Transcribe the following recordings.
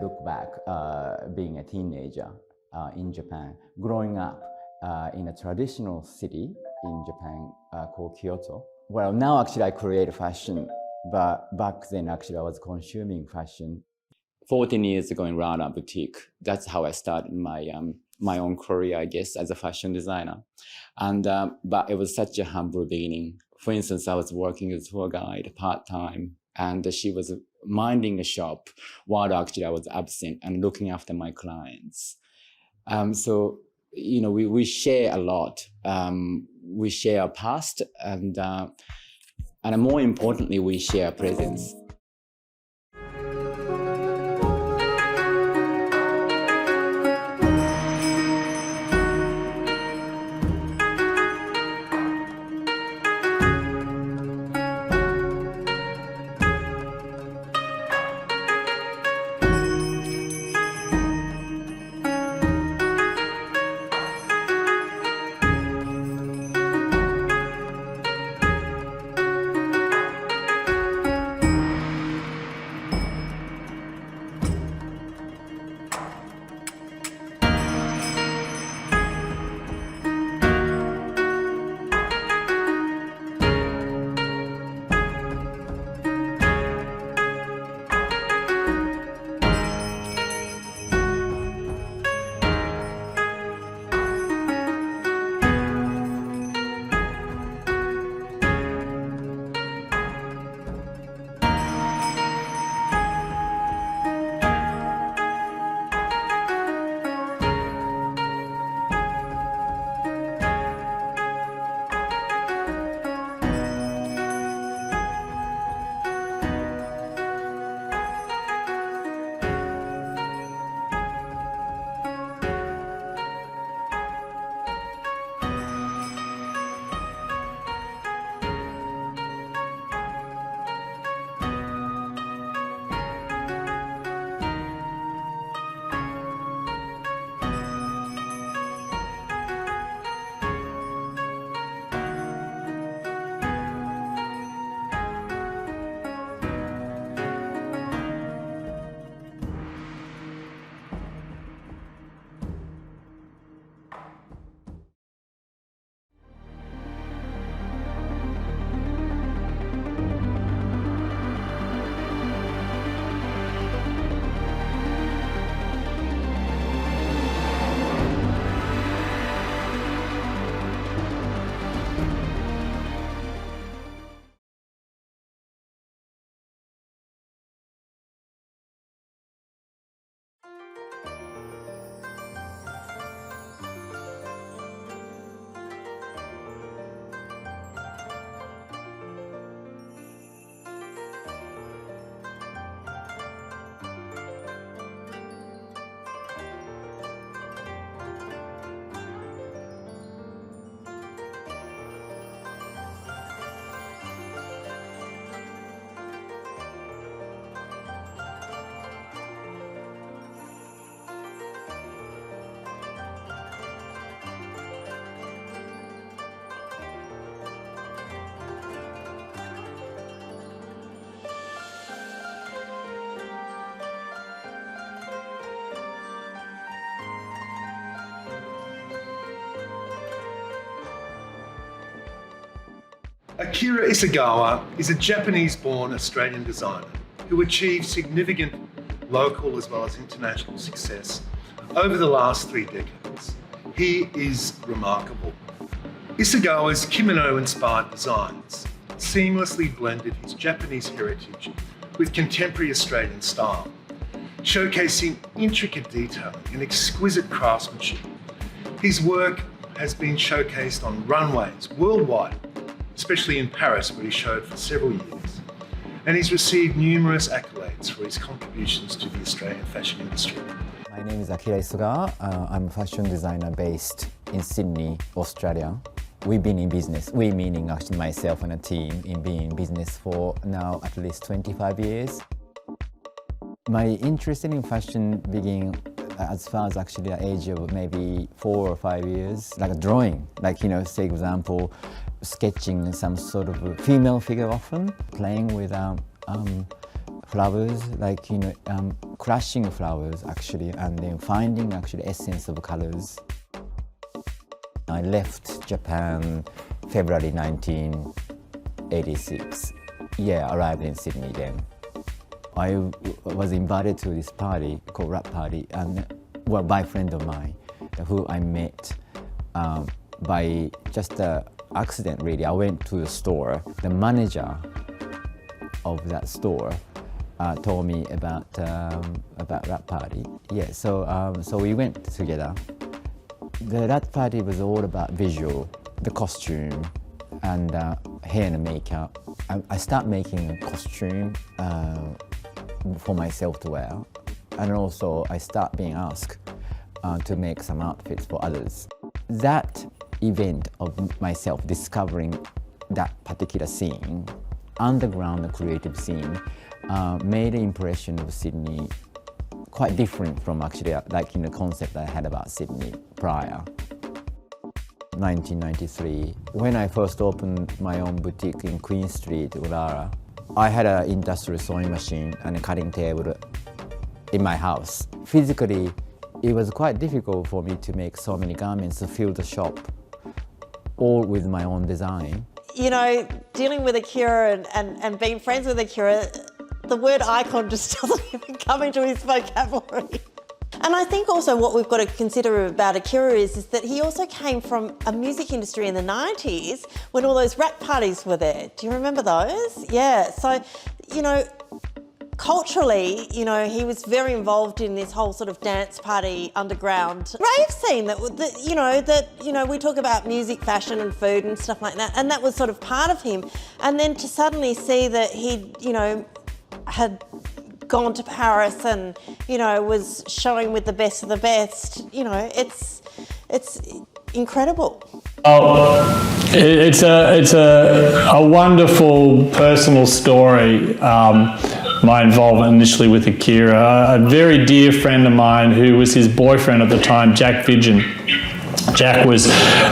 look back, being a teenager in Japan, growing up in a traditional city in Japan called Kyoto. Well, now actually I create fashion, but back then actually I was consuming fashion. 14 years ago in Rana Boutique, that's how I started my own career, I guess, as a fashion designer. And but it was such a humble beginning. For instance, I was working as a tour guide part-time, and she was minding a shop while actually I was absent and looking after my clients. So, you know, we share a lot. We share our past, and more importantly, we share our presence. Akira Isogawa is a Japanese-born Australian designer who achieved significant local as well as international success over the last 3 decades. He is remarkable. Isogawa's kimono-inspired designs seamlessly blended his Japanese heritage with contemporary Australian style, showcasing intricate detailing and exquisite craftsmanship. His work has been showcased on runways worldwide, especially in Paris, where he showed for several years. And he's received numerous accolades for his contributions to the Australian fashion industry. My name is Akira Isogawa. I'm a fashion designer based in Sydney, Australia. We've been in business, we meaning actually myself and a team, in being in business for now at least 25 years. My interest in fashion began as far as actually the age of maybe 4 or 5 years, like a drawing, like, you know, say example, sketching some sort of a female figure often, playing with flowers, like, you know, crushing flowers actually, and then finding actually essence of colors. I left Japan February 1986. Yeah, arrived in Sydney then. I was invited to this party called Rap Party, and well, by a friend of mine who I met by just an accident really. I went to the store. The manager of that store told me about Rap Party. Yeah, so we went together. The Rap Party was all about visual, the costume, and hair and makeup. I started making a costume for myself to wear, and also I start being asked to make some outfits for others. That event of myself discovering that particular scene, underground creative scene, made an impression of Sydney quite different from actually like in the concept I had about Sydney prior. 1993, when I first opened my own boutique in Queen Street, Ulara, I had an industrial sewing machine and a cutting table in my house. Physically, it was quite difficult for me to make so many garments to fill the shop, all with my own design. You know, dealing with Akira and being friends with Akira, the word icon just doesn't even come into his vocabulary. And I think also what we've got to consider about Akira is that he also came from a music industry in the 90s when all those rap parties were there. Do you remember those? Yeah, so, you know, culturally, you know, he was very involved in this whole sort of dance party underground rave scene that we talk about music, fashion and food and stuff like that, and that was sort of part of him. And then to suddenly see that he, you know, had gone to Paris and, you know, was showing with the best of the best, you know, it's incredible. Oh, it's a wonderful personal story. My involvement initially with Akira. A very dear friend of mine who was his boyfriend at the time, Jack Vidgen. Jack was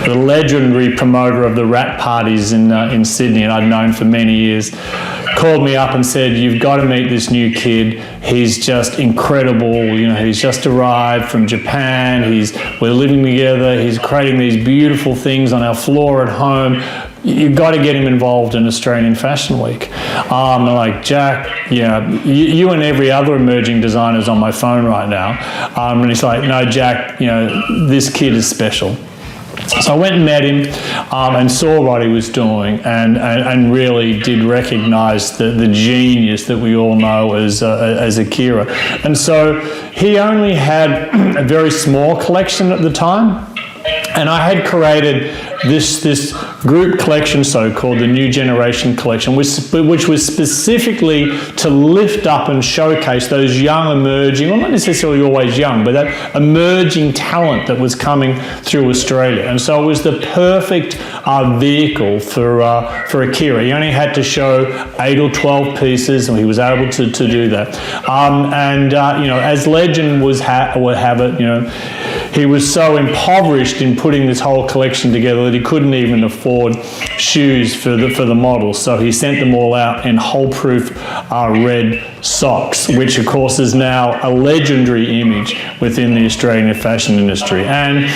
the legendary promoter of the rap parties in Sydney, and I'd known for many years. Called me up and said, "You've got to meet this new kid. He's just incredible. You know, he's just arrived from Japan. We're living together. He's creating these beautiful things on our floor at home. You've got to get him involved in Australian Fashion Week." I'm like, "Jack, yeah, you and every other emerging designer is on my phone right now." And he's like, "No, Jack, you know, this kid is special." So I went and met him and saw what he was doing and really did recognise the genius that we all know as Akira. And so he only had a very small collection at the time, and I had created this group collection, so-called the New Generation Collection, which was specifically to lift up and showcase those young emerging, well, not necessarily always young, but that emerging talent that was coming through Australia. And so it was the perfect vehicle for Akira. He only had to show 8 or 12 pieces, and he was able to do that. You know, as legend would have it, you know, he was so impoverished in putting this whole collection together that he couldn't even afford shoes for the models. So he sent them all out in hole-proof red socks, which of course is now a legendary image within the Australian fashion industry. And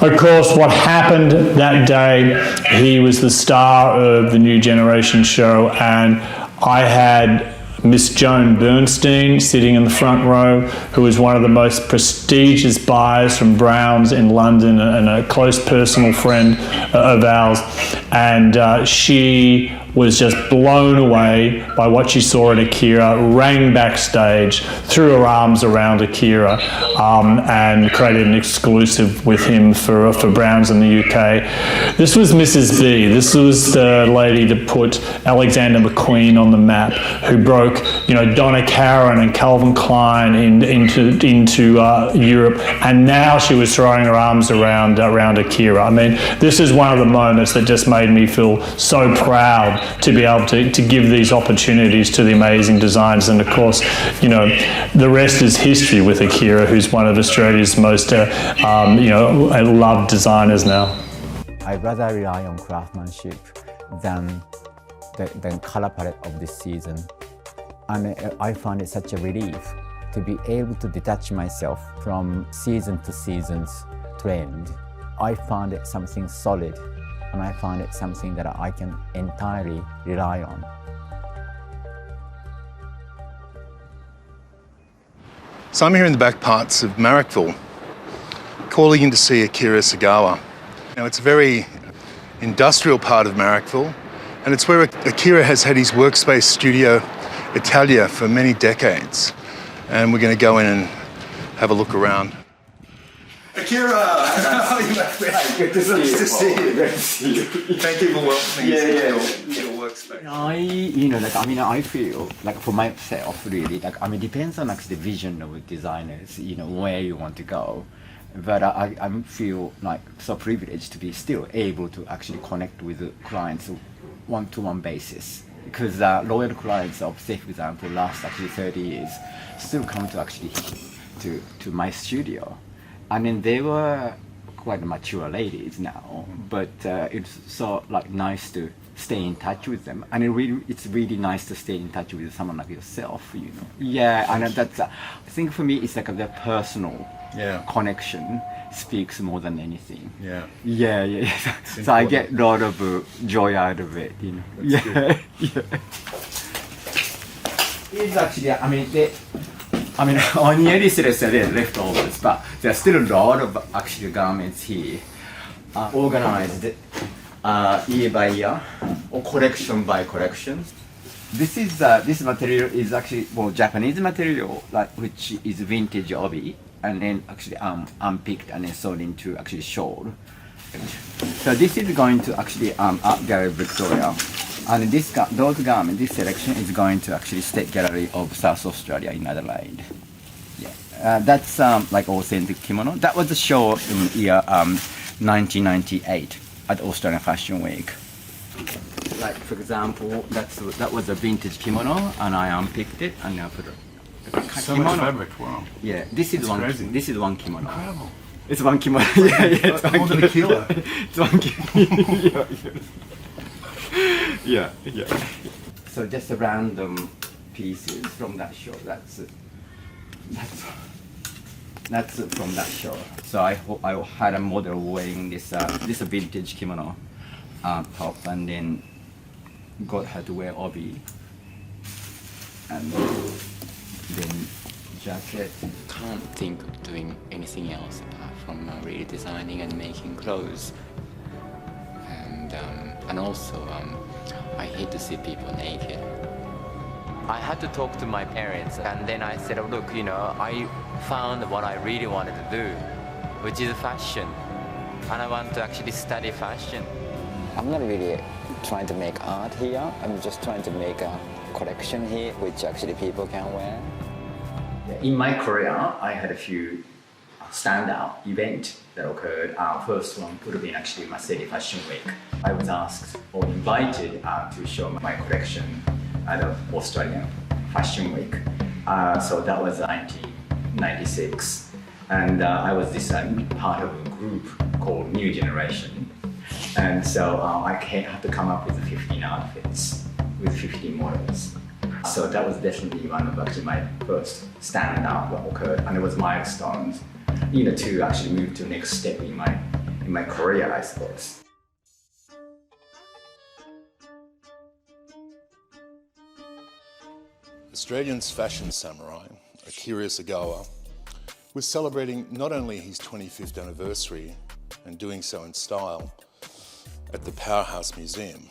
of course, what happened that day, he was the star of the New Generation show, and I had Miss Joan Bernstein sitting in the front row, who was one of the most prestigious buyers from Browns in London and a close personal friend of ours. And she was just blown away by what she saw at Akira, ran backstage, threw her arms around Akira, and created an exclusive with him for Browns in the UK. This was Mrs. B. This was the lady that put Alexander McQueen on the map, who broke, you know, Donna Karan and Calvin Klein into Europe, and now she was throwing her arms around Akira. I mean, this is one of the moments that just made me feel so proud to be able to give these opportunities to the amazing designers. And of course, you know, the rest is history with Akira, who's one of Australia's most loved designers now. I'd rather rely on craftsmanship than the color palette of this season. And I found it such a relief to be able to detach myself from season to season's trend. I found it something solid, and I found it something that I can entirely rely on. So I'm here in the back parts of Marrickville, calling in to see Akira Isogawa. Now it's a very industrial part of Marrickville, and it's where Akira has had his workspace studio Italia for many decades. And we're going to go in and have a look around. Akira! How are you, my friend? Good to see you. Nice to see you. Great to see you. Thank you for welcoming us into your workspace. I feel like for myself, really, depends on actually the vision of designers, where you want to go. But I feel like so privileged to be still able to actually connect with the clients one-to-one basis. Because loyal clients of, say, for example, last actually 30 years, still come to actually to my studio. And then they were quite mature ladies now, but it's so nice to stay in touch with them, and it's really nice to stay in touch with someone like yourself, Yeah, and that's I think for me it's like the personal connection speaks more than anything. Yeah. So I get a lot of joy out of it, That's good. It's actually, on here there are leftovers, but there are still a lot of actually garments here, organized year by year or collection by collection. This material is actually Japanese material, which is vintage obi, and then actually unpicked and then sold into actually shawl. So this is going to actually Art Gallery Victoria, and those garments, this selection is going to actually State Gallery of South Australia in Adelaide. Yeah, that's authentic kimono. That was a show in year 1998 at Australian Fashion Week. For example, that was a vintage kimono, and I unpicked it and I put a So kimono. much fabric, wow. Yeah, this is crazy. This is one kimono. Incredible. It's one kimono. It's More than a kilo. It's one kimono. Yeah. So just random pieces from that show. That's from that show. So I had a model wearing this vintage kimono top, and then got her to wear obi, and then jacket. Can't think of doing anything else apart from really designing and making clothes. And also, I hate to see people naked. I had to talk to my parents, and then I said, look, I found what I really wanted to do, which is fashion, and I want to actually study fashion. I'm not really trying to make art here. I'm just trying to make a collection here, which actually people can wear. In my career, I had a few standout events that occurred. First one would have been actually my City Fashion Week. I was asked or invited to show my collection at the Australian Fashion Week. So that was 1996. And I was part of a group called New Generation. And so I had to come up with 15 outfits with 15 models. So that was definitely one of actually my first standout what occurred, and it was milestones, to actually move to the next step in my career, I suppose. Australian's fashion samurai, Akira Isogawa, was celebrating not only his 25th anniversary, and doing so in style, at the Powerhouse Museum,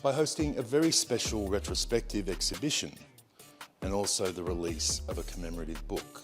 by hosting a very special retrospective exhibition and also the release of a commemorative book.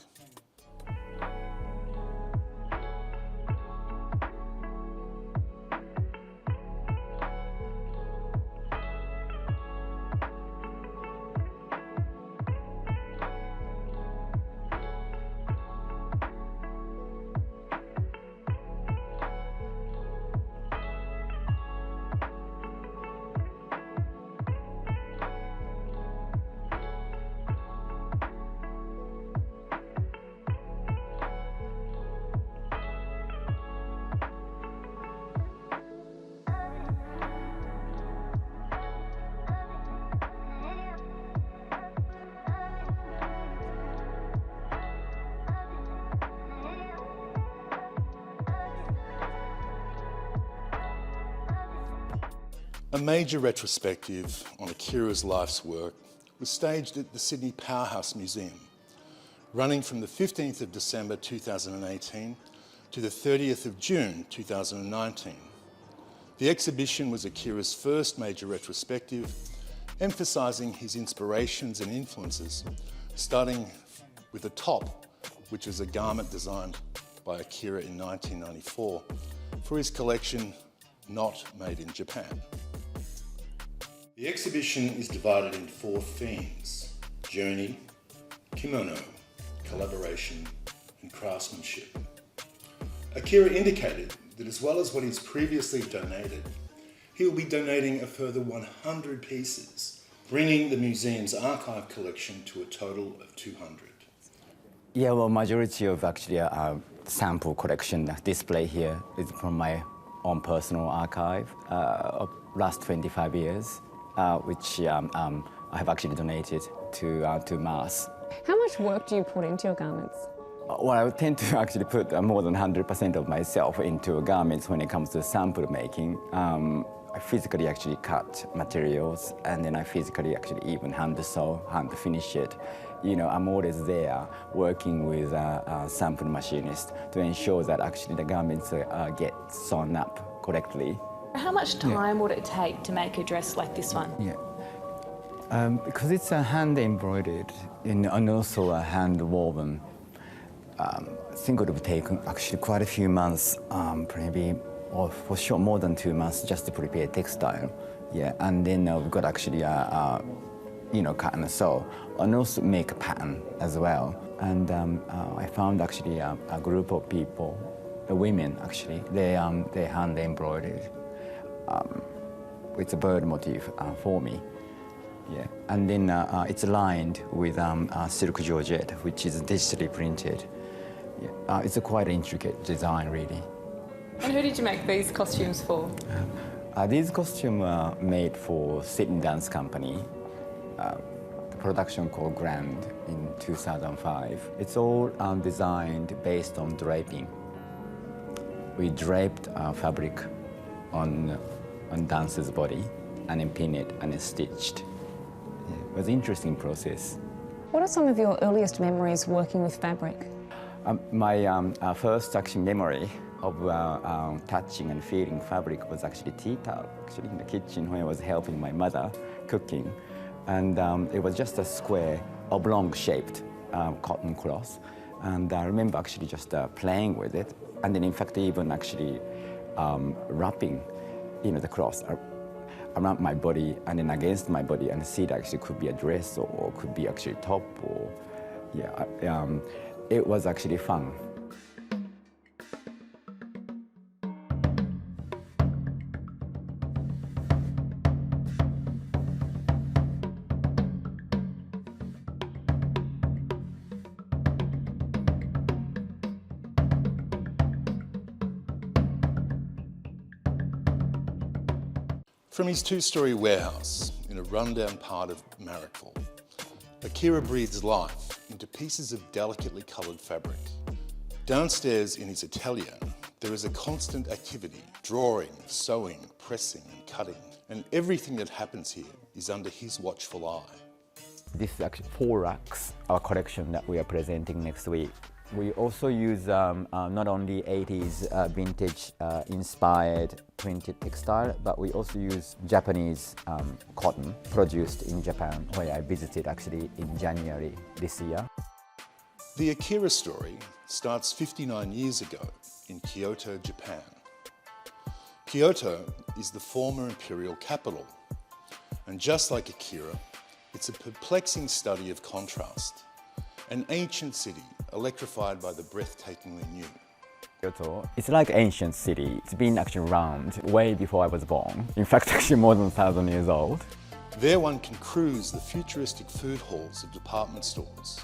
A major retrospective on Akira's life's work was staged at the Sydney Powerhouse Museum, running from the 15th of December 2018 to the 30th of June 2019. The exhibition was Akira's first major retrospective, emphasising his inspirations and influences, starting with the top, which is a garment designed by Akira in 1994 for his collection Not Made in Japan. The exhibition is divided into 4 themes: journey, kimono, collaboration, and craftsmanship. Akira indicated that as well as what he's previously donated, he will be donating a further 100 pieces, bringing the museum's archive collection to a total of 200. Yeah, well, majority of actually sample collection display here is from my own personal archive of last 25 years, which I have actually donated to mass. How much work do you put into your garments? Well, I tend to actually put more than 100% of myself into garments when it comes to sample making. I physically actually cut materials, and then I physically actually even hand sew, hand finish it. You know, I'm always there working with a sample machinist to ensure that actually the garments get sewn up correctly. How much time would it take to make a dress like this one? Yeah, because it's hand embroidered and also hand woven. I think it would take actually quite a few months, maybe, or for sure more than 2 months, just to prepare textile. Yeah, and then we've got actually cut and sew, and also make a pattern as well. And I found actually a group of people, the women actually, they hand embroidered. It's a bird motif for me. Yeah, and then it's lined with silk georgette, which is digitally printed. Yeah, it's a quite intricate design, really. And who did you make these costumes for? These costumes were made for Sydney Dance Company. The production called Grand in 2005. It's all designed based on draping. We draped fabric on dancer's body and then pinned it and then stitched. It was an interesting process. What are some of your earliest memories working with fabric? My first actually memory of touching and feeling fabric was actually tea towel, actually in the kitchen when I was helping my mother cooking. And it was just a square, oblong-shaped cotton cloth. And I remember actually just playing with it. And then in fact, even actually wrapping, the cloth around my body and then against my body, and see that actually could be a dress or could be actually top or, it was actually fun. From his 2-storey warehouse in a rundown part of Marrickville, Akira breathes life into pieces of delicately coloured fabric. Downstairs in his atelier, there is a constant activity: drawing, sewing, pressing and cutting. And everything that happens here is under his watchful eye. This is actually 4 racks, our collection that we are presenting next week. We also use not only 80s vintage inspired printed textile, but we also use Japanese cotton produced in Japan, where I visited actually in January this year. The Akira story starts 59 years ago in Kyoto, Japan. Kyoto is the former imperial capital, and just like Akira, it's a perplexing study of contrast. An ancient city electrified by the breathtakingly new. Kyoto, it's like an ancient city. It's been actually around way before I was born. In fact, actually more than 1,000 years old. There one can cruise the futuristic food halls of department stores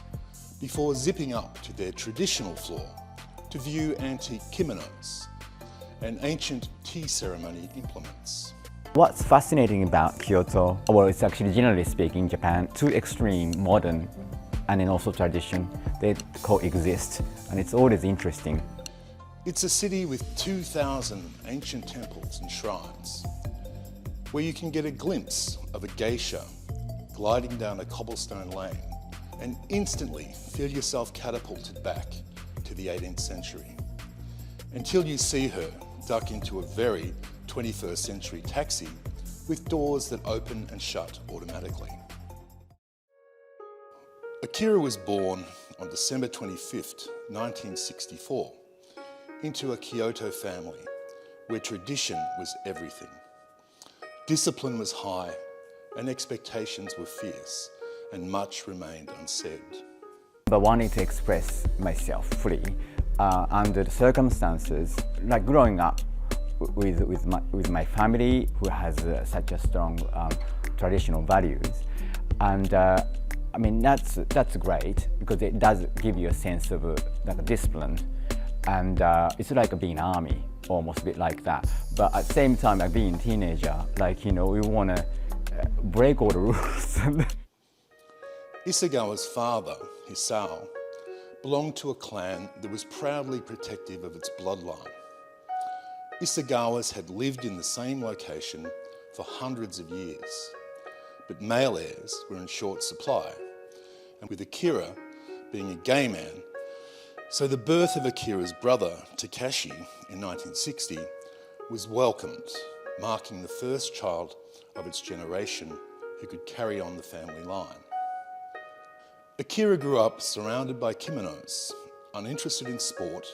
before zipping up to their traditional floor to view antique kimonos and ancient tea ceremony implements. What's fascinating about Kyoto, well, it's actually generally speaking Japan, 2 extreme, modern and then also tradition, they coexist, and it's always interesting. It's a city with 2,000 ancient temples and shrines. where you can get a glimpse of a geisha gliding down a cobblestone lane and instantly feel yourself catapulted back to the 18th century, until you see her duck into a very 21st century taxi with doors that open and shut automatically. Akira was born on December 25th, 1964, into a Kyoto family where tradition was everything. Discipline was high and expectations were fierce, and much remained unsaid. But wanting to express myself fully under the circumstances, like growing up with my family who has such a strong traditional values, and I mean that's great because it does give you a sense of like a discipline, and it's like being army, almost a bit like that. But at the same time, like being a teenager, like we want to break all the rules. Isogawa's father, Hisao, belonged to a clan that was proudly protective of its bloodline. Isogawas had lived in the same location for hundreds of years, but male heirs were in short supply, and with Akira being a gay man, so the birth of Akira's brother, Takashi, in 1960 was welcomed, marking the first child of its generation who could carry on the family line. Akira grew up surrounded by kimonos, uninterested in sport,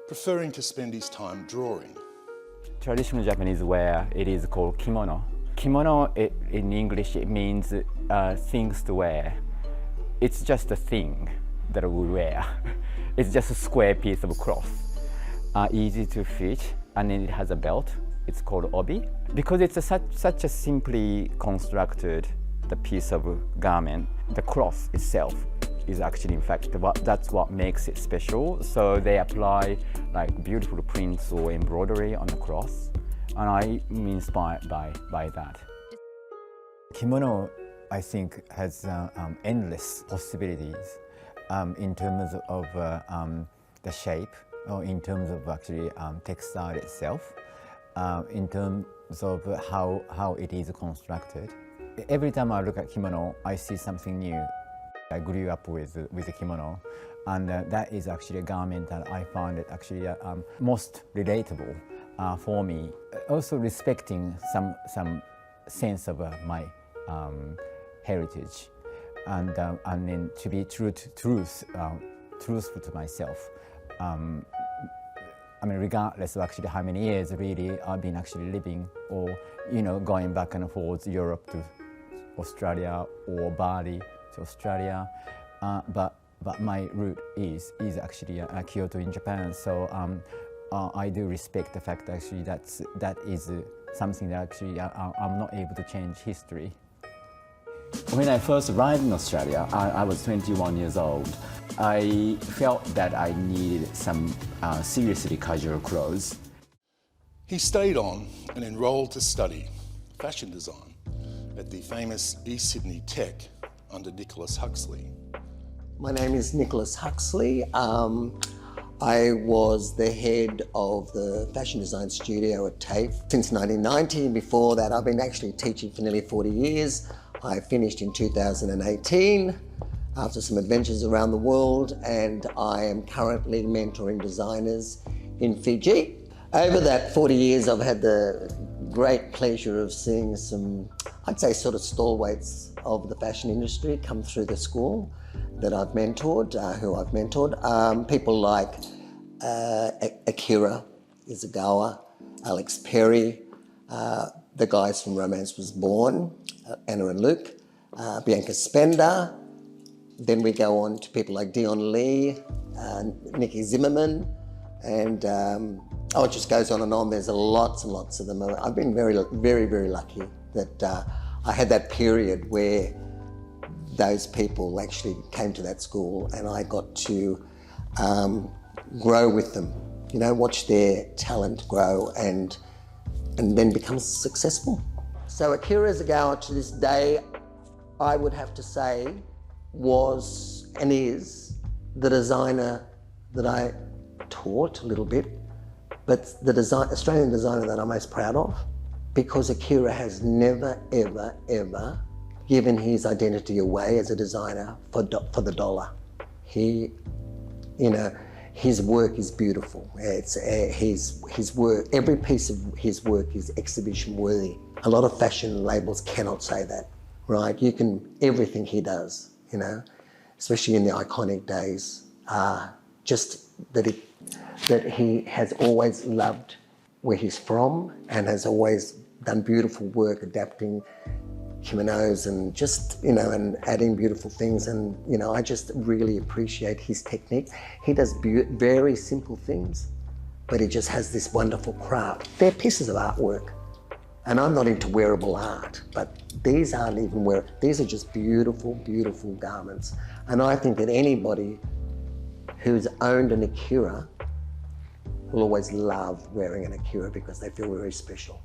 preferring to spend his time drawing. Traditional Japanese wear, it is called kimono. Kimono, in English, it means things to wear. It's just a thing that we wear. It's just a square piece of cloth, easy to fit, and then it has a belt. It's called obi. Because it's such a simply constructed piece of garment, the cloth itself is actually, in fact, that's what makes it special. So they apply like beautiful prints or embroidery on the cloth, and I'm inspired by that. Kimono, I think, has endless possibilities in terms of the shape, or in terms of actually textile itself, in terms of how it is constructed. Every time I look at kimono, I see something new. I grew up with a kimono, and that is actually a garment that I find it actually most relatable for me. Also respecting some sense of my heritage, and then to be truthful to myself. I mean, regardless of actually how many years really I've been actually living, or going back and forth Europe to Australia or Bali to Australia, but my root is actually Kyoto in Japan. So I do respect the fact that actually that is something that actually I'm not able to change history. When I first arrived in Australia, I was 21 years old. I felt that I needed some seriously casual clothes. He stayed on and enrolled to study fashion design at the famous East Sydney Tech under Nicholas Huxley. My name is Nicholas Huxley. I was the head of the fashion design studio at TAFE since 1990. Before that, I've been actually teaching for nearly 40 years. I finished in 2018 after some adventures around the world, and I am currently mentoring designers in Fiji. Over that 40 years, I've had the great pleasure of seeing some, I'd say, sort of stalwarts of the fashion industry come through the school that I've mentored, who I've mentored. People like Akira Isogawa, Alex Perry, the guys from Romance Was Born, Anna and Luke, Bianca Spender. Then we go on to people like Dion Lee, Nikki Zimmerman, and it just goes on and on. There's lots and lots of them. I've been very, very, very lucky that I had that period where those people actually came to that school, and I got to grow with them, watch their talent grow and then become successful. So Akira Isogawa, to this day, I would have to say, was and is the designer that I taught a little bit, but the Australian designer that I'm most proud of. because Akira has never, ever, ever given his identity away as a designer for the dollar. He, you know, his work is beautiful. It's his work. Every piece of his work is exhibition worthy. A lot of fashion labels cannot say that, right? You can everything he does, you know, especially in the iconic days. Just that he has always loved where he's from and has always done beautiful work adapting kimonos and just, you know, and adding beautiful things. And, you know, I just really appreciate his technique. He does very simple things, but he just has this wonderful craft. They're pieces of artwork. And I'm not into wearable art, but these aren't even these are just beautiful, beautiful garments. And I think that anybody who's owned an Akira will always love wearing an Akira because they feel very special.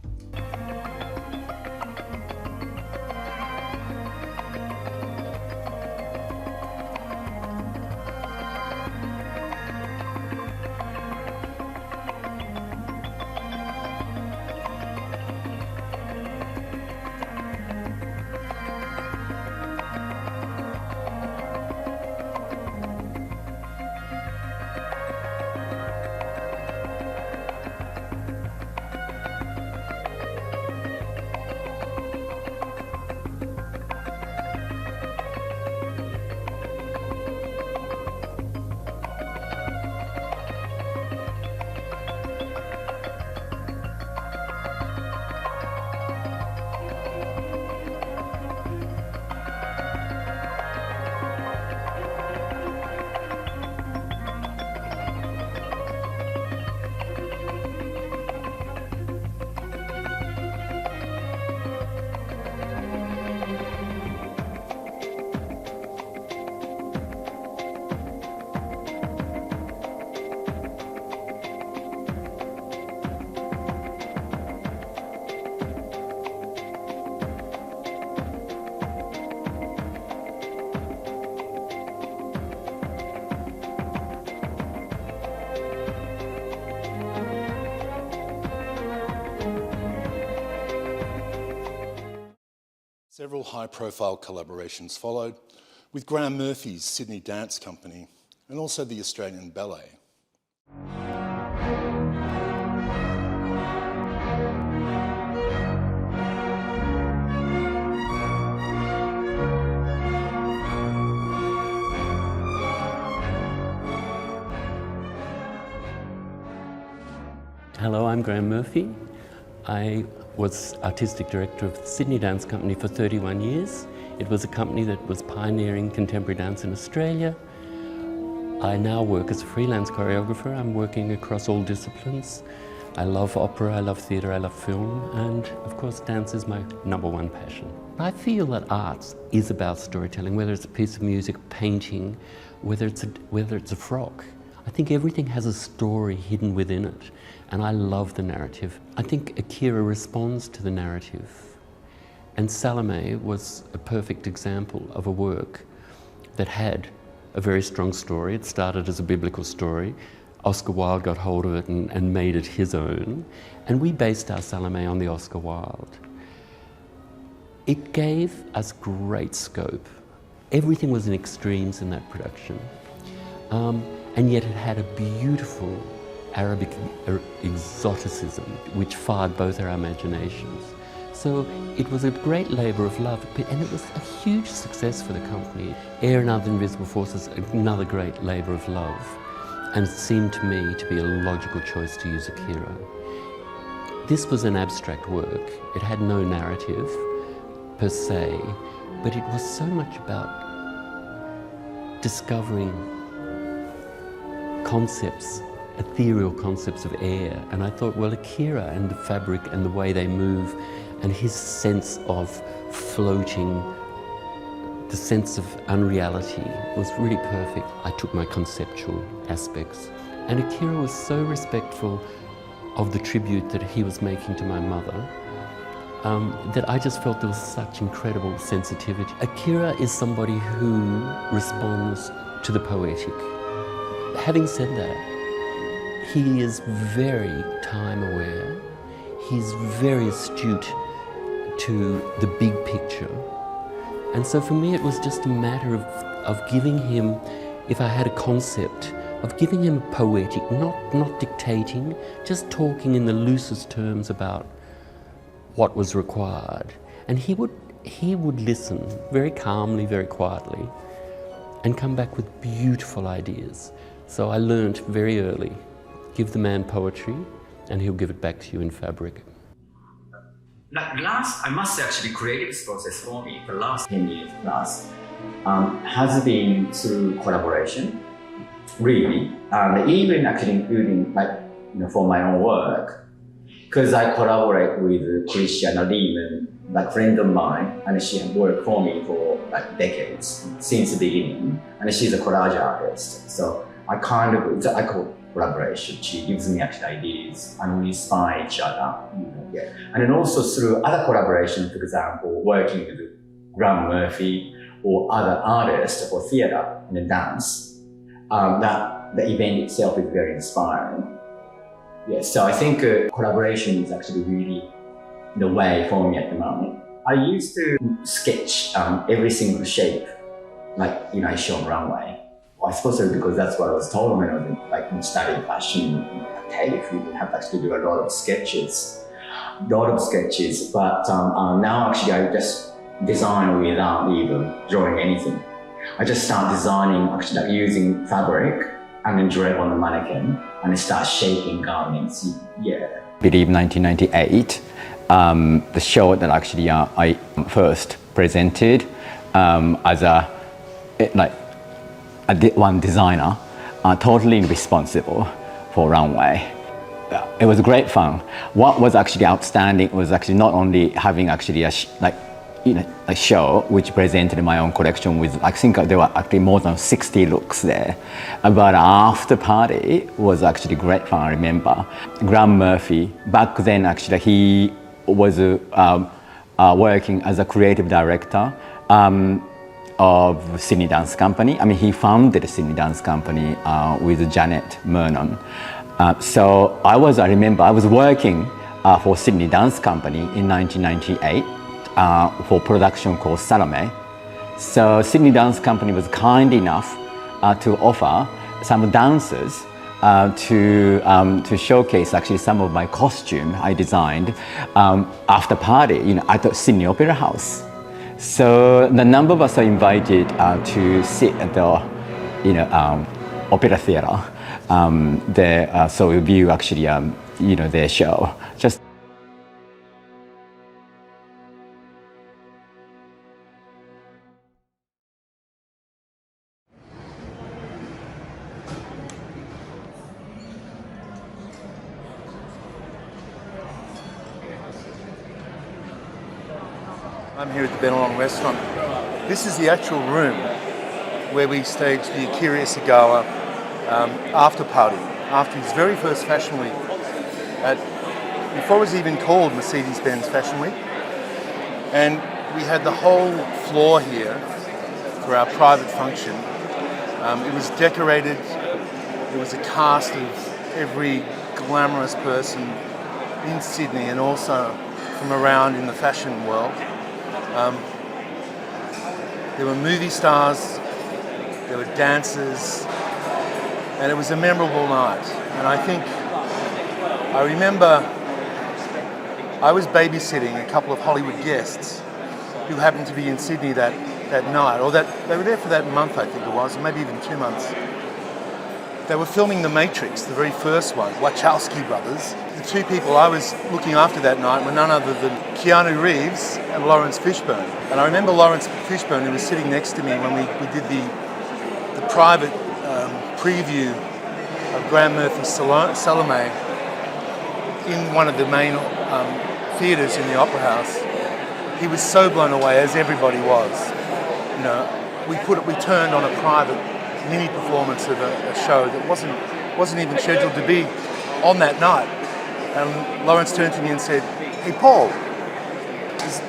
Several high-profile collaborations followed with Graham Murphy's Sydney Dance Company and also the Australian Ballet. Hello, I'm Graham Murphy. I was Artistic Director of the Sydney Dance Company for 31 years. It was a company that was pioneering contemporary dance in Australia. I now work as a freelance choreographer. I'm working across all disciplines. I love opera, I love theatre, I love film, and of course dance is my #1 passion. I feel that art is about storytelling, whether it's a piece of music, painting, whether it's a frock. I think everything has a story hidden within it, and I love the narrative. I think Akira responds to the narrative, and Salome was a perfect example of a work that had a very strong story. It started as a biblical story. Oscar Wilde got hold of it and made it his own, and we based our Salome on the Oscar Wilde. It gave us great scope. Everything was in extremes in that production. And yet it had a beautiful Arabic exoticism which fired both our imaginations. So it was a great labour of love, and it was a huge success for the company. Air and Other Invisible Forces, another great labour of love, and it seemed to me to be a logical choice to use Akira. This was an abstract work. It had no narrative per se, but it was so much about discovering concepts, ethereal concepts of air. And I thought, well, Akira and the fabric and the way they move and his sense of floating, the sense of unreality was really perfect. I took my conceptual aspects. And Akira was so respectful of the tribute that he was making to my mother that I just felt there was such incredible sensitivity. Akira is somebody who responds to the poetic. Having said that, he is very time aware. he's very astute to the big picture. And so for me it was just a matter of giving him, if I had a concept, of giving him poetic, not dictating, just talking in the loosest terms about what was required. And he would listen very calmly, very quietly, and come back with beautiful ideas. So I learnt very early, give the man poetry and he'll give it back to you in fabric. Last, I must say, actually, creative process for me for the last 10 years plus has been through collaboration, really, even actually including for my own work, because I collaborate with Christiana Lehman, friend of mine, and she has worked for me for decades since the beginning, and she's a collage artist. So I call collaboration. She gives me actually ideas, and we inspire each other. And then also through other collaborations, for example, working with Graham Murphy or other artists for theatre and dance, that the event itself is very inspiring. So I think collaboration is actually really the way for me at the moment. I used to sketch every single shape, I show on runway. I suppose it's because that's what I was told when I was studying fashion at TAFE. We have to actually do a lot of sketches. But now actually I just design without even drawing anything. I just start designing actually using fabric and then draw on the mannequin and start shaping garments. I believe 1998, the show that actually I first presented as one designer, totally responsible for runway. It was great fun. What was actually outstanding was actually not only having actually a show which presented my own collection with, I think there were actually more than 60 looks there. But after party was actually great fun. I remember Graham Murphy, back then actually he was working as a creative director of Sydney Dance Company. He founded Sydney Dance Company with Janet Mernon. So I remember I was working for Sydney Dance Company in 1998 for production called Salome. So Sydney Dance Company was kind enough to offer some dancers to showcase actually some of my costume I designed after party at the Sydney Opera House. So the number of us are invited to sit at the opera theatre there, so we view actually their show. I'm here at the Benelong restaurant. This is the actual room where we staged the Akira Isogawa after party, after his very first Fashion Week, before it was even called Mercedes-Benz Fashion Week. And we had the whole floor here for our private function. It was decorated. There was a cast of every glamorous person in Sydney and also from around in the fashion world. There were movie stars, there were dancers, and it was a memorable night. And I remember I was babysitting a couple of Hollywood guests who happened to be in Sydney that night, or they were there for that month, I think it was, or maybe even 2 months. They were filming The Matrix, the very first one, Wachowski brothers. The two people I was looking after that night were none other than Keanu Reeves and Lawrence Fishburne. And I remember Lawrence Fishburne, who was sitting next to me when we did the private preview of Graham Murphy's Salome in one of the main theatres in the Opera House. He was so blown away, as everybody was. We turned on a private mini performance of a show that wasn't even scheduled to be on that night. And Lawrence turned to me and said, "Hey Paul,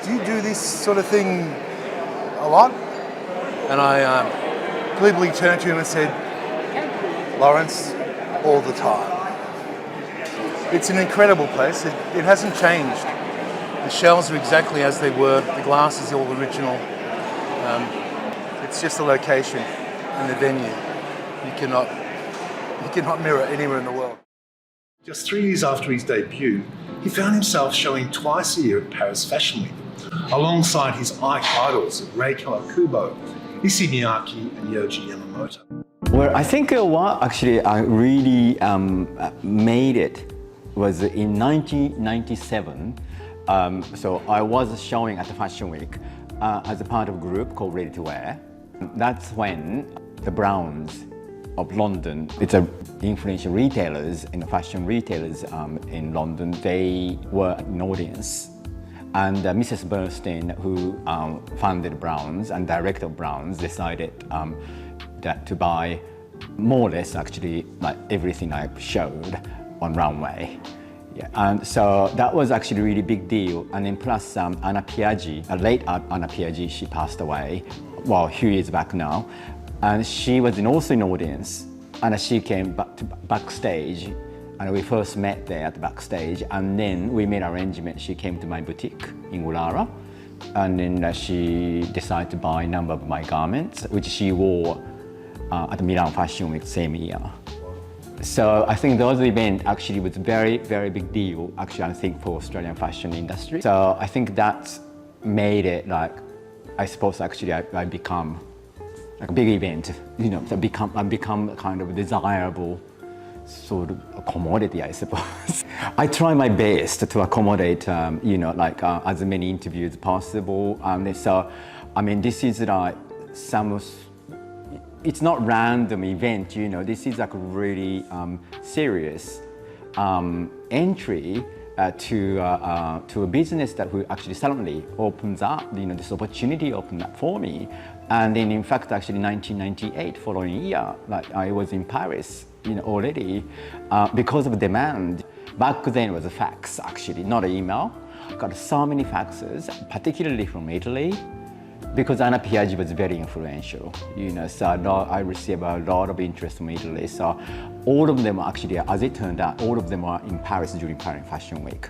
do you do this sort of thing a lot?" And I glibly turned to him and said, "Lawrence, all the time." It's an incredible place. It hasn't changed. The shells are exactly as they were. The glass is all original. It's just the location and the venue. You cannot mirror anywhere in the world. Just 3 years after his debut, he found himself showing twice a year at Paris Fashion Week, alongside his idols of Reiko Kubo, Issey Miyake and Yohji Yamamoto. Well, I think what actually really made it was in 1997. So I was showing at the Fashion Week as a part of a group called Ready to Wear. That's when the Browns of London, it's a influential retailers and fashion retailers in London, they were an audience. And Mrs. Bernstein, who founded Browns and director of Browns, decided that to buy more or less actually like everything I showed on runway. Yeah, and so that was actually a really big deal. And then plus Anna Piaggi, late Anna Piaggi, she passed away, well, a few years back now. And she was also an audience, and she came backstage, and we first met there at the backstage, and then we made arrangement. She came to my boutique in Ulara, and then she decided to buy a number of my garments, which she wore at the Milan Fashion Week same year. So I think those events actually was very, very big deal, actually, I think, for Australian fashion industry. So I think that made it like, I suppose actually I become like a big event, you know, so I become kind of a desirable sort of a commodity, I suppose. I try my best to accommodate, you know, like as many interviews as possible. So, I mean, this is like it's not random event, you know, this is like a really serious entry to a business that will actually suddenly opens up, you know, this opportunity opened up for me. And then in fact, actually 1998, following year, like I was in Paris, you know, already because of demand. Back then it was a fax, actually, not an email. Got so many faxes, particularly from Italy, because Anna Piaggi was very influential, you know, so I received a lot of interest from Italy. So all of them actually, as it turned out, all of them are in Paris during Paris Fashion Week.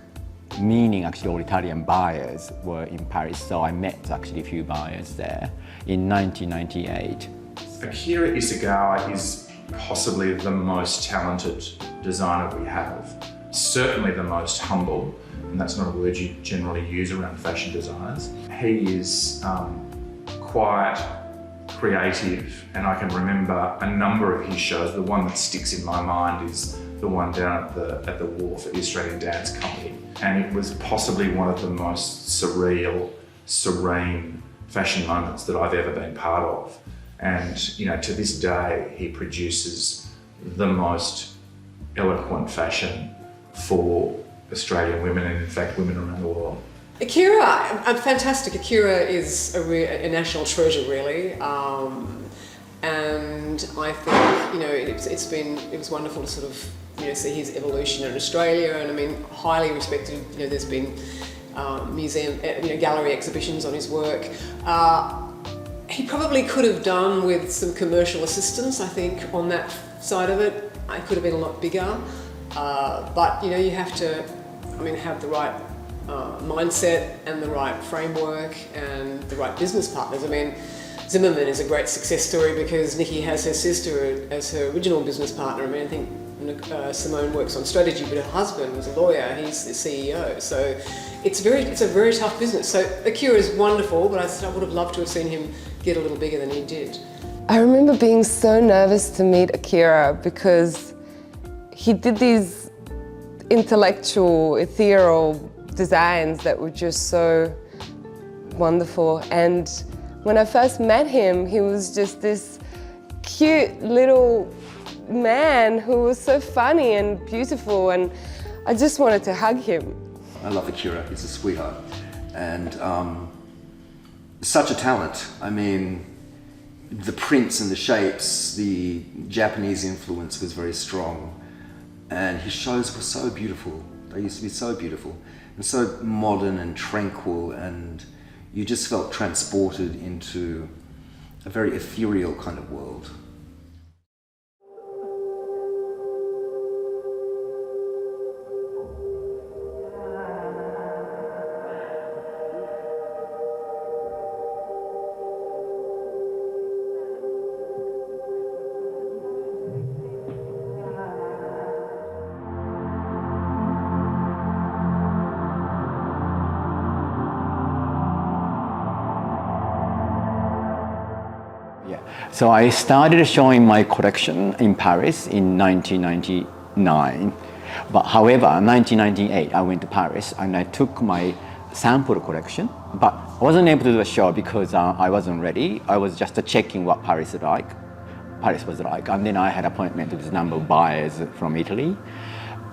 Meaning actually all Italian buyers were in Paris. So I met actually a few buyers there in 1998. Akira Isogawa is possibly the most talented designer we have. Certainly the most humble, and that's not a word you generally use around fashion designers. He is quite creative, and I can remember a number of his shows. The one that sticks in my mind is the one down at the wharf at the Australian Dance Company. And it was possibly one of the most surreal, serene fashion moments that I've ever been part of. And, you know, to this day, he produces the most eloquent fashion for Australian women and in fact women around the world. Akira, fantastic. Akira is a national treasure, really. And I think, you know, it was wonderful to sort of, you know, see his evolution in Australia, and I mean, highly respected. You know, there's been museum, you know, gallery exhibitions on his work. He probably could have done with some commercial assistance, I think, on that side of it. It could have been a lot bigger, but you know, you have to, I mean, have the right mindset and the right framework and the right business partners. I mean, Zimmerman is a great success story because Nikki has her sister as her original business partner. I mean, I think Simone works on strategy, but her husband was a lawyer, he's the CEO. So it's a very tough business. So Akira is wonderful, but I would have loved to have seen him get a little bigger than he did. I remember being so nervous to meet Akira because he did these intellectual, ethereal designs that were just so wonderful. And when I first met him, he was just this cute little man who was so funny and beautiful, and I just wanted to hug him. I love Akira, he's a sweetheart. And such a talent. I mean, the prints and the shapes, the Japanese influence was very strong. And his shows were so beautiful. They used to be so beautiful and so modern and tranquil, and you just felt transported into a very ethereal kind of world. Yeah. So I started showing my collection in Paris in 1999. But however, in 1998, I went to Paris and I took my sample collection, but I wasn't able to do a show because I wasn't ready. I was just checking what Paris was like. And then I had appointment with a number of buyers from Italy.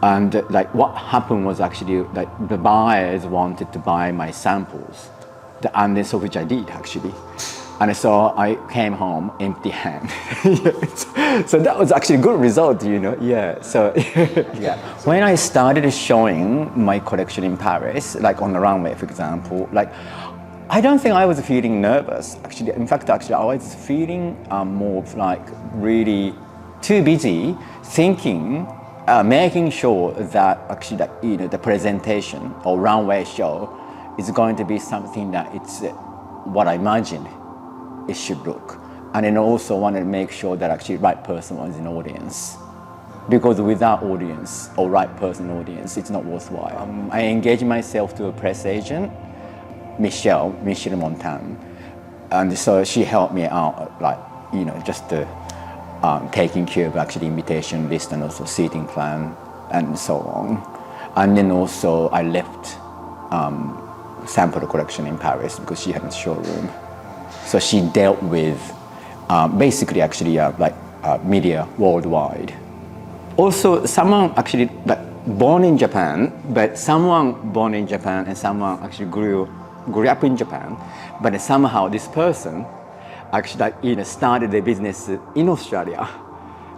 And like what happened was actually like the buyers wanted to buy my samples. And then so which I did actually. And so I came home empty hand. So that was actually a good result, you know. Yeah. So yeah. When I started showing my collection in Paris, like on the runway, for example, like I don't think I was feeling nervous. Actually, in fact, I was feeling more like really too busy thinking, making sure that actually that, you know, the presentation or runway show is going to be something that it's what I imagined it should look. And then also wanted to make sure that actually right person was in audience. Because without audience or right person audience, it's not worthwhile. I engaged myself to a press agent, Michelle Montan. And so she helped me out, like, you know, just taking care of actually invitation list and also seating plan and so on. And then also I left sample collection in Paris because she had a showroom. So she dealt with basically actually media worldwide. Also someone actually like born in Japan, but someone born in Japan and someone actually grew up in Japan, but somehow this person actually started their business in Australia,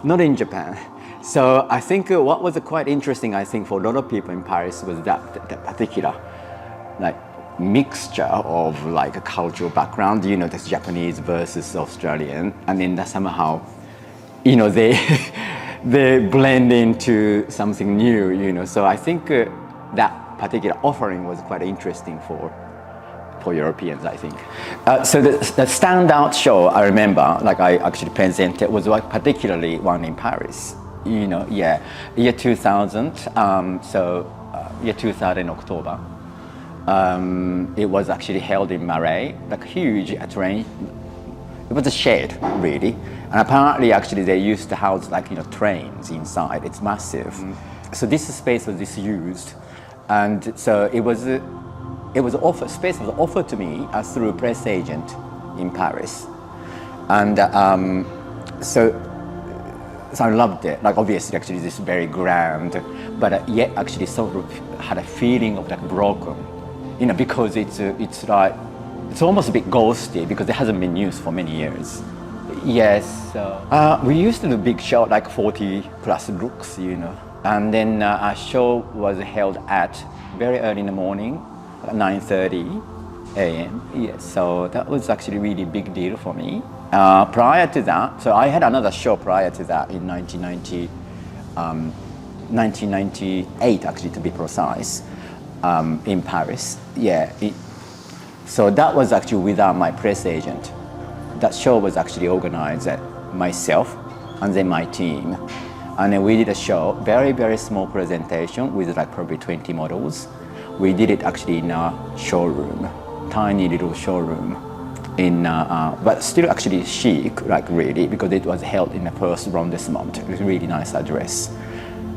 not in Japan. So I think what was quite interesting, I think, for a lot of people in Paris was that particular like mixture of like a cultural background, you know, that's Japanese versus Australian, and then that somehow, you know, they blend into something new, you know. So I think that particular offering was quite interesting for Europeans, I think. So the standout show I remember, like I actually presented, was like particularly one in Paris. You know, yeah, year 2000. Year 2000 in October. It was actually held in Marais, like huge terrain. It was a shed, really, and apparently, actually, they used to house like, you know, trains inside. It's massive. So this space was disused, and so it was offered. Space was offered to me through a press agent in Paris, and so I loved it. Like obviously, actually, this is very grand, but yet actually sort of had a feeling of like broken, you know, because it's like it's almost a bit ghosty because it hasn't been used for many years. Yes, we used to do big show like 40 plus looks, you know, and then our show was held at very early in the morning, at 9:30 a.m. Yes, so that was actually really big deal for me. Prior to that, so I had another show prior to that in 1998 actually, to be precise, in Paris. Yeah, so that was actually without my press agent. That show was actually organized at myself and then my team. And then we did a show, very, very small presentation with like probably 20 models. We did it actually in a showroom, tiny little showroom, but still actually chic, like really, because it was held in the first arrondissement. It was a really nice address.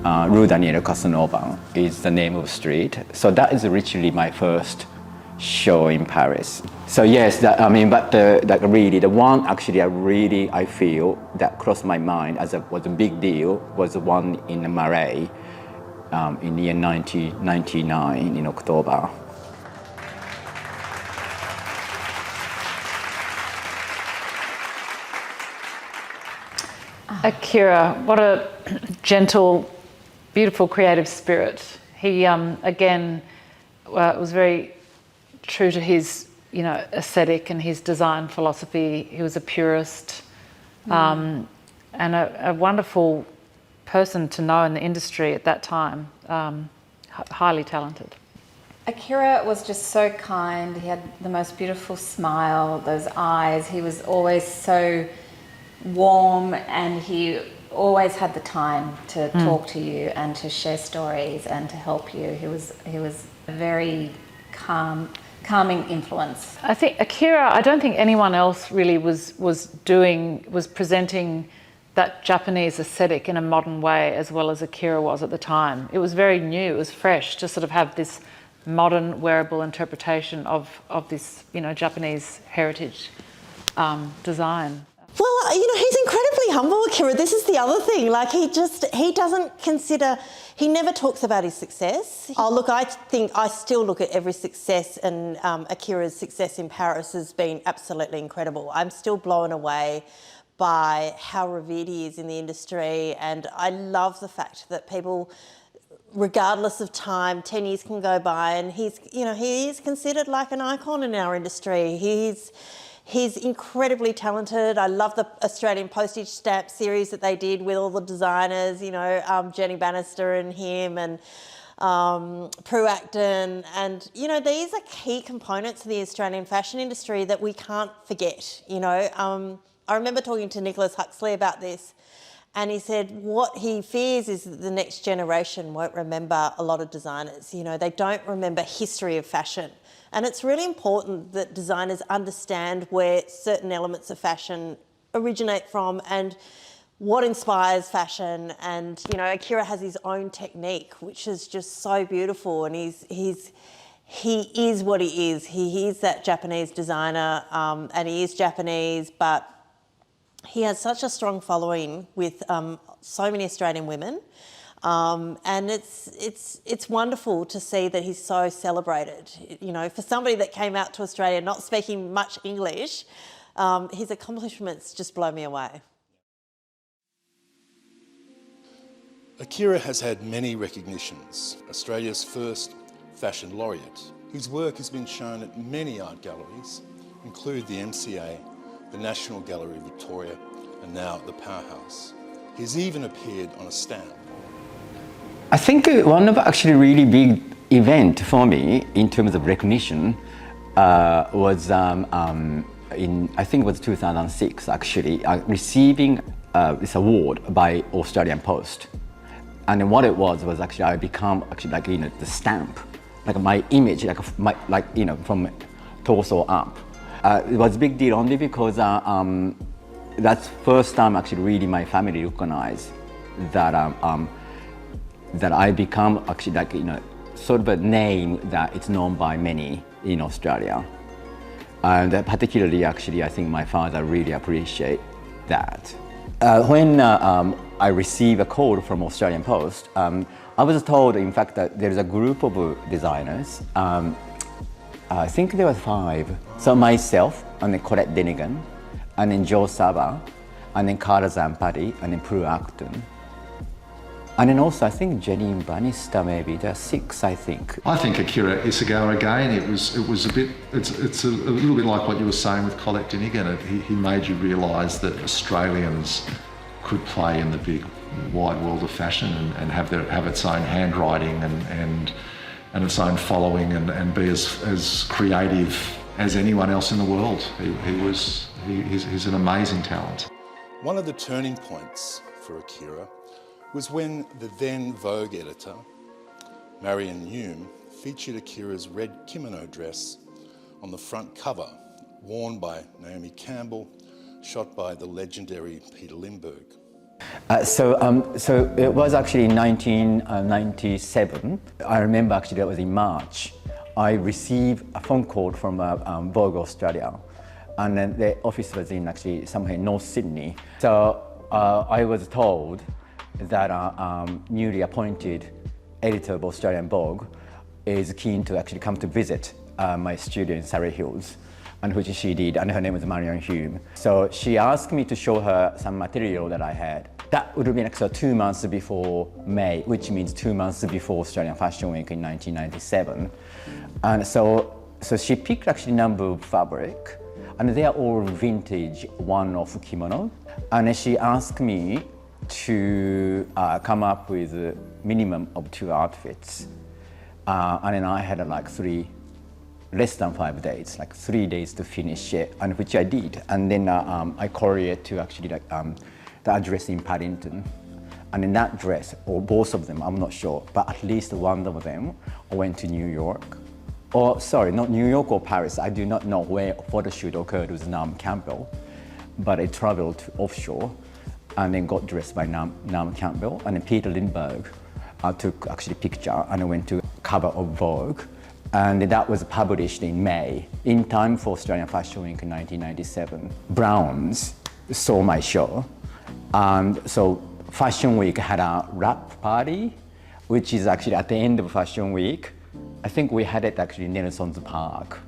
Rue Daniel Casanova is the name of the street. So that is literally my first show in Paris. So yes, but really the one actually I feel that crossed my mind as was a big deal was the one in the Marais in the year 1999 in October. Akira, what a gentle, beautiful, creative spirit. He again was very true to his, you know, aesthetic and his design philosophy. He was a purist, and a wonderful person to know in the industry at that time. Highly talented. Akira was just so kind. He had the most beautiful smile, those eyes. He was always so warm, and he always had the time to talk to you and to share stories and to help you. He was a very calm calming influence. I think Akira, I don't think anyone else really was presenting that Japanese aesthetic in a modern way as well as Akira was at the time. It was very new, it was fresh to sort of have this modern wearable interpretation of this, Japanese heritage design. Well, he's incredibly humble, Akira. This is the other thing. Like, he doesn't consider, he never talks about his success. Oh, look, I still look at every success, and Akira's success in Paris has been absolutely incredible. I'm still blown away by how revered he is in the industry, and I love the fact that people, regardless of time, 10 years can go by, and he is considered like an icon in our industry. He's incredibly talented. I love the Australian postage stamp series that they did with all the designers, Jenny Bannister and him, and Prue Acton. And, these are key components of the Australian fashion industry that we can't forget, I remember talking to Nicholas Huxley about this, and he said what he fears is that the next generation won't remember a lot of designers. They don't remember history of fashion. And it's really important that designers understand where certain elements of fashion originate from and what inspires fashion. And, Akira has his own technique, which is just so beautiful. And he is what he is. He is that Japanese designer, and he is Japanese, but he has such a strong following with so many Australian women. And it's wonderful to see that he's so celebrated. For somebody that came out to Australia not speaking much English, his accomplishments just blow me away. Akira has had many recognitions. Australia's first fashion laureate, whose work has been shown at many art galleries, include the MCA, the National Gallery of Victoria, and now the Powerhouse. He's even appeared on a stamp. I think one of actually really big event for me in terms of recognition was I think it was 2006 actually, receiving this award by Australian Post. And what it was actually I become actually the stamp, like my image, from torso up. It was a big deal only because that's first time actually really my family recognized that that I become actually sort of a name that it's known by many in Australia. And particularly actually I think my father really appreciate that. When I received a call from Australian Post, I was told in fact that there's a group of designers. I think there were 5. So myself, and then Colette Denigan, and then Joe Saba, and then Carla Zampatti, and then Prue Acton. And then also I think Jenny Bannister maybe, there are 6 I think. I think Akira Isogawa again, it's a little bit like what you were saying with Colette Denigan. He made you realise that Australians could play in the big wide world of fashion and have its own handwriting and its own following and be as creative as anyone else in the world. He's an amazing talent. One of the turning points for Akira was when the then Vogue editor, Marion Hume, featured Akira's red kimono dress on the front cover, worn by Naomi Campbell, shot by the legendary Peter Lindbergh. So it was actually in 1997. I remember actually that was in March. I received a phone call from Vogue Australia, and then the office was in actually somewhere in North Sydney. So I was told that newly appointed editor of Australian Vogue is keen to actually come to visit my studio in Surrey Hills, and which she did, and her name was Marion Hume. So she asked me to show her some material that I had. That would have been actually 2 months before May, which means 2 months before Australian Fashion Week in 1997. And so she picked actually a number of fabric, and they are all vintage one-off kimono. And she asked me to come up with a minimum of 2 outfits. And then I had less than 5 days, like 3 days to finish it, and which I did. And then I couriered to actually the address in Paddington. And in that dress, or both of them, I'm not sure, but at least one of them went to New York, or sorry, not New York or Paris. I do not know where a photo shoot occurred with Naomi Campbell, but I traveled offshore and then got dressed by Naomi Campbell, and then Peter Lindbergh took actually picture, and I went to cover of Vogue, and that was published in May, in time for Australian Fashion Week in 1997. Browns saw my show, and so Fashion Week had a wrap party, which is actually at the end of Fashion Week. I think we had it actually in Nelson's Park.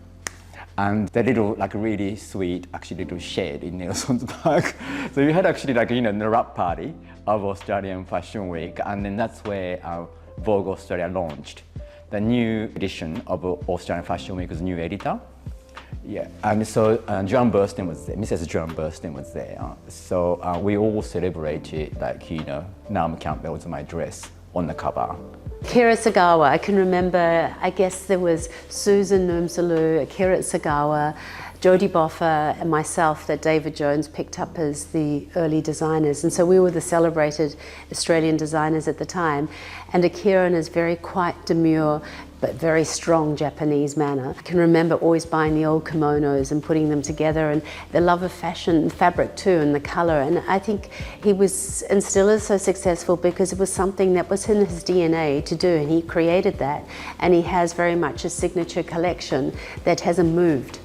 And the little, like really sweet, actually little shed in Nelson's Park. So we had actually like, you know, the wrap party of Australian Fashion Week. And then that's where Vogue Australia launched the new edition of Australian Fashion Week with a new editor. Yeah, and so Joan Burstyn was there, Mrs. Joan Burstyn was there. So we all celebrated, like, you know, Naomi Campbell was my dress on the cover. Akira Isogawa, I can remember, I guess there was Susan Noomsalu, Akira Isogawa, Jodie Boffa and myself that David Jones picked up as the early designers. And so we were the celebrated Australian designers at the time. And Akira, in his very quiet, demure, but very strong Japanese manner. I can remember always buying the old kimonos and putting them together, and the love of fashion, fabric too, and the colour. And I think he was, and still is, so successful because it was something that was in his DNA to do, and he created that. And he has very much a signature collection that hasn't moved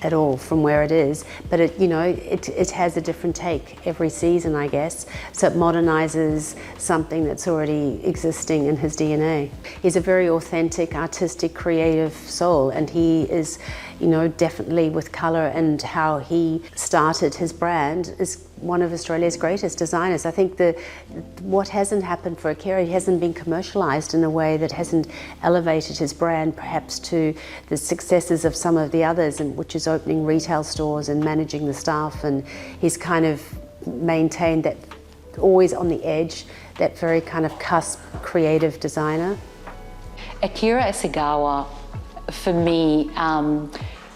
at all from where it is, but it, you know, it has a different take every season, I guess. So it modernizes something that's already existing in his DNA. He's a very authentic, artistic, creative soul, and he is, you know, definitely with color and how he started his brand is one of Australia's greatest designers. I think what hasn't happened for Akira, he hasn't been commercialized in a way that hasn't elevated his brand perhaps to the successes of some of the others, and which is opening retail stores and managing the staff, and he's kind of maintained that always on the edge, that very kind of cusp creative designer. Akira Isogawa, for me,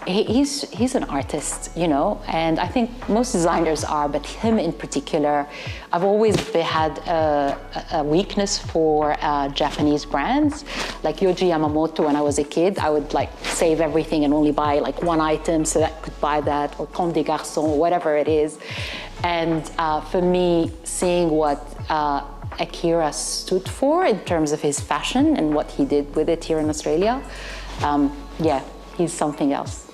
he's an artist, you know, and I think most designers are, but him in particular. I've always had a weakness for Japanese brands. Like Yohji Yamamoto, when I was a kid, I would like save everything and only buy like one item so that I could buy that, or Comme des Garçons, or whatever it is. And for me, seeing what Akira stood for in terms of his fashion and what he did with it here in Australia, yeah, he's something else.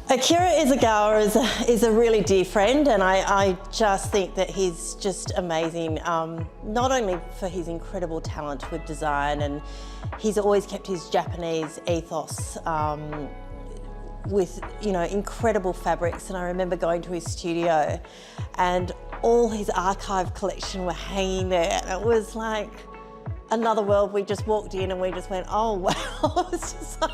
Akira Isogawa is a really dear friend, and I just think that he's just amazing, not only for his incredible talent with design, and he's always kept his Japanese ethos with, you know, incredible fabrics. And I remember going to his studio and all his archive collection were hanging there, and it was like another world. We just walked in and we just went, oh wow. It was just like,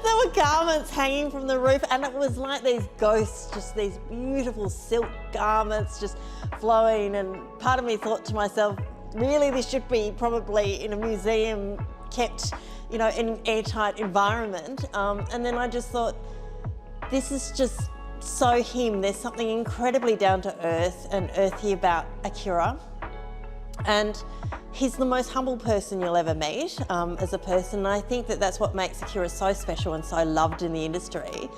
there were garments hanging from the roof, and it was like these ghosts, just these beautiful silk garments just flowing. And part of me thought to myself, really, this should be probably in a museum kept, you know, in an airtight environment. And then I just thought, this is just so him. There's something incredibly down to earth and earthy about Akira. And he's the most humble person you'll ever meet as a person. And I think that that's what makes Akira so special and so loved in the industry,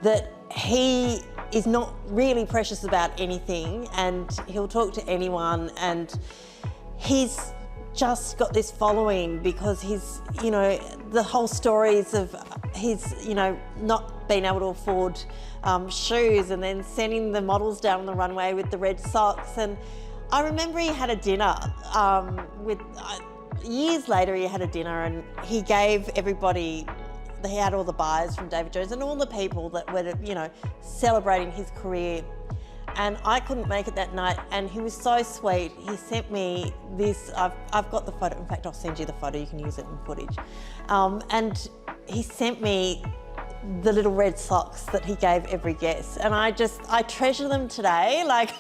that he is not really precious about anything, and he'll talk to anyone, and he's just got this following because he's, you know, the whole stories of his, you know, not being able to afford shoes and then sending the models down the runway with the red socks. And I remember he had a dinner years later he had a dinner, and he gave everybody, he had all the buyers from David Jones and all the people that were, you know, celebrating his career. And I couldn't make it that night, and he was so sweet. He sent me this, I've got the photo, in fact I'll send you the photo, you can use it in footage. And he sent me the little red socks that he gave every guest, and I treasure them today. Like,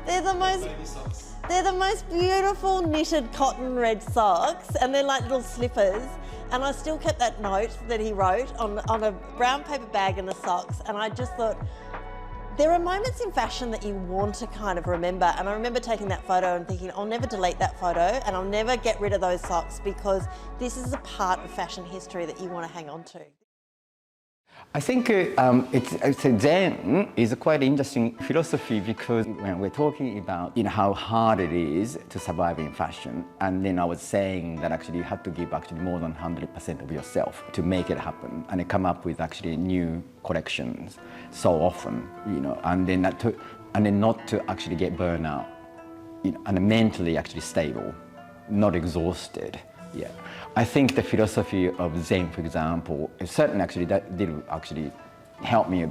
they're the most beautiful knitted cotton red socks, and they're like little slippers. And I still kept that note that he wrote on a brown paper bag in the socks. And I just thought, there are moments in fashion that you want to kind of remember. And I remember taking that photo and thinking, I'll never delete that photo, and I'll never get rid of those socks, because this is a part of fashion history that you want to hang on to. I think Zen is a quite interesting philosophy because when we're talking about how hard it is to survive in fashion, and then I was saying that actually you have to give more than 100% of yourself to make it happen, and come up with new collections so often, and then not to actually get burned out, and mentally stable, not exhausted. Yeah, I think the philosophy of Zen, for example, is certainly that did help me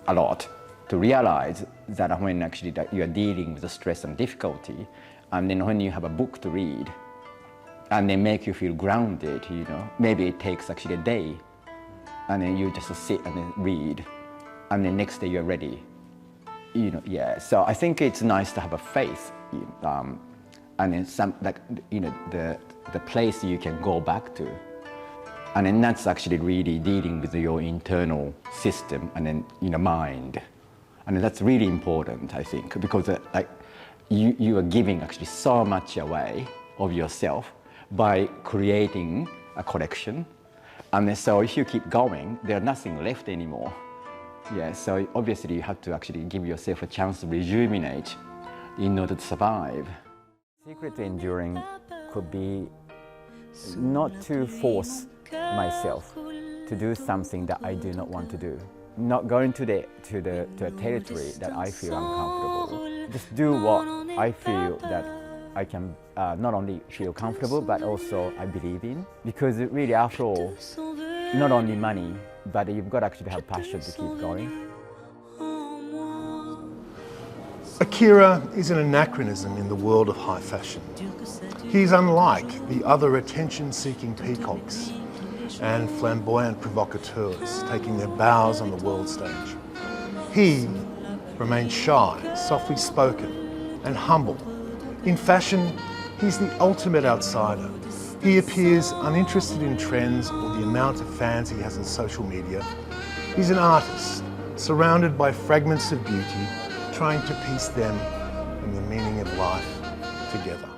a lot to realize that when that you are dealing with the stress and difficulty, and then when you have a book to read, and they make you feel grounded, maybe it takes a day, and then you just sit and then read, and the next day you're ready. Yeah. So I think it's nice to have a faith. And then the place you can go back to, and then that's really dealing with your internal system and then mind, and that's really important, I think, because you are giving so much away of yourself by creating a collection, and then so if you keep going, there's nothing left anymore. Yeah. So obviously you have to give yourself a chance to rejuvenate in order to survive. Secret to enduring could be not to force myself to do something that I do not want to do. Not going to a territory that I feel uncomfortable. Just do what I feel that I can not only feel comfortable but also I believe in. Because really, after all, not only money, but you've got to have passion to keep going. Akira is an anachronism in the world of high fashion. He's unlike the other attention-seeking peacocks and flamboyant provocateurs taking their bows on the world stage. He remains shy, softly spoken, and humble. In fashion, he's the ultimate outsider. He appears uninterested in trends or the amount of fans he has on social media. He's an artist, surrounded by fragments of beauty, trying to piece them and the meaning of life together.